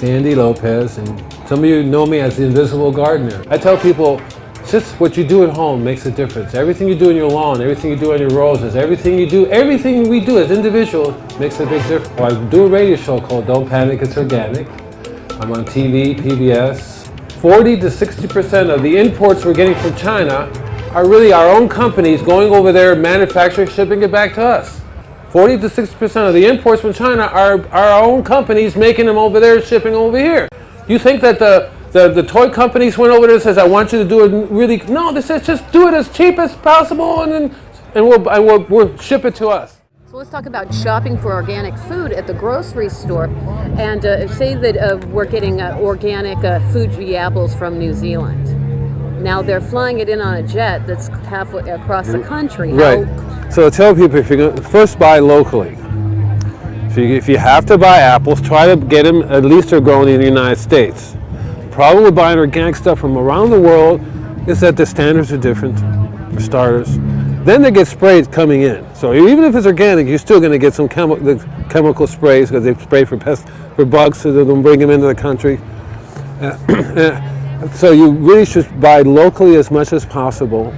is Andy Lopez, and some of you know me as the Invisible Gardener. I tell people, just what you do at home makes a difference. Everything you do in your lawn, everything you do on your roses, everything we do as individuals makes a big difference. Well, I do a radio show called Don't Panic, It's Organic. I'm on TV, PBS. 40 to 60% of the imports we're getting from China are really our own companies going over there, manufacturing, shipping it back to us. 40 to 60% of the imports from China are our own companies making them over there, shipping over here. You think that the toy companies went over there and says, I want you to do it really, no, they said just do it as cheap as possible and we'll ship it to us. So let's talk about shopping for organic food at the grocery store, and say that we're getting organic Fuji apples from New Zealand. Now they're flying it in on a jet that's halfway across the country. Right. So I tell people, if you're going to first buy locally. If you have to buy apples, try to get them, at least they're grown in the United States. The problem with buying organic stuff from around the world is that the standards are different, for starters. Then they get sprayed coming in. So even if it's organic, you're still going to get some chemical sprays because they spray for bugs so they don't bring them into the country. So you really should buy locally as much as possible.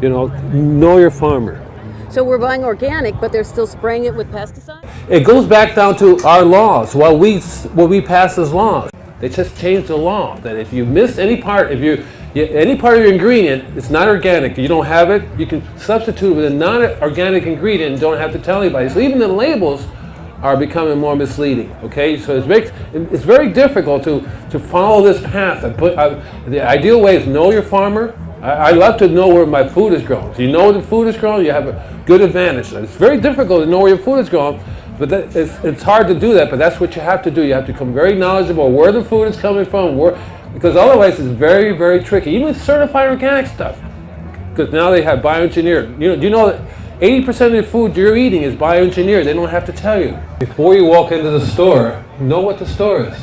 Know your farmer. So we're buying organic, but they're still spraying it with pesticides? It goes back down to our laws. What we pass as laws. They just changed the law that if you miss any part, any part of your ingredient, it's not organic, you don't have it, you can substitute it with a non-organic ingredient and don't have to tell anybody. So even the labels are becoming more misleading. Okay, so it's very difficult to follow this path. The ideal way is know your farmer. I love to know where my food is grown. So you know where the food is grown, you have a good advantage. It's very difficult to know where your food is grown, but it's hard to do that, but that's what you have to do. You have to become very knowledgeable where the food is coming from, because otherwise it's very, very tricky. Even with certified organic stuff, because now they have bioengineered. Do you know that 80% of the food you're eating is bioengineered? They don't have to tell you. Before you walk into the store, know what the store is.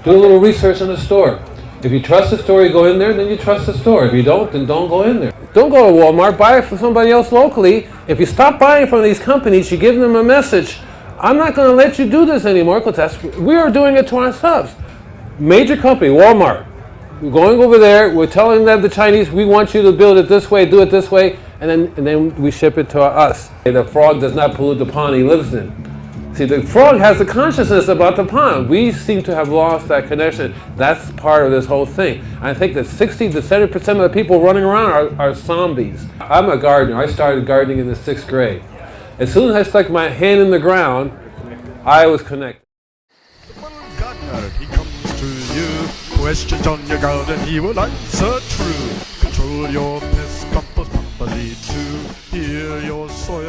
Do a little research on the store. If you trust the store, you go in there, then you trust the store. If you don't, then don't go in there. Don't go to Walmart, buy it from somebody else locally. If you stop buying from these companies, you give them a message, I'm not going to let you do this anymore because we are doing it to ourselves. Major company, Walmart, we're going over there, we're telling them, the Chinese, we want you to build it this way, do it this way, and then we ship it to us. The frog does not pollute the pond he lives in. See, the frog has the consciousness about the pond. We seem to have lost that connection. That's part of this whole thing. I think that 60 to 70% of the people running around are zombies. I'm a gardener. I started gardening in the 6th grade. As soon as I stuck my hand in the ground, I was connected. Gardener, he comes to you. Questions on your garden, he will answer true. Control your pest, compost properly to heal your soil.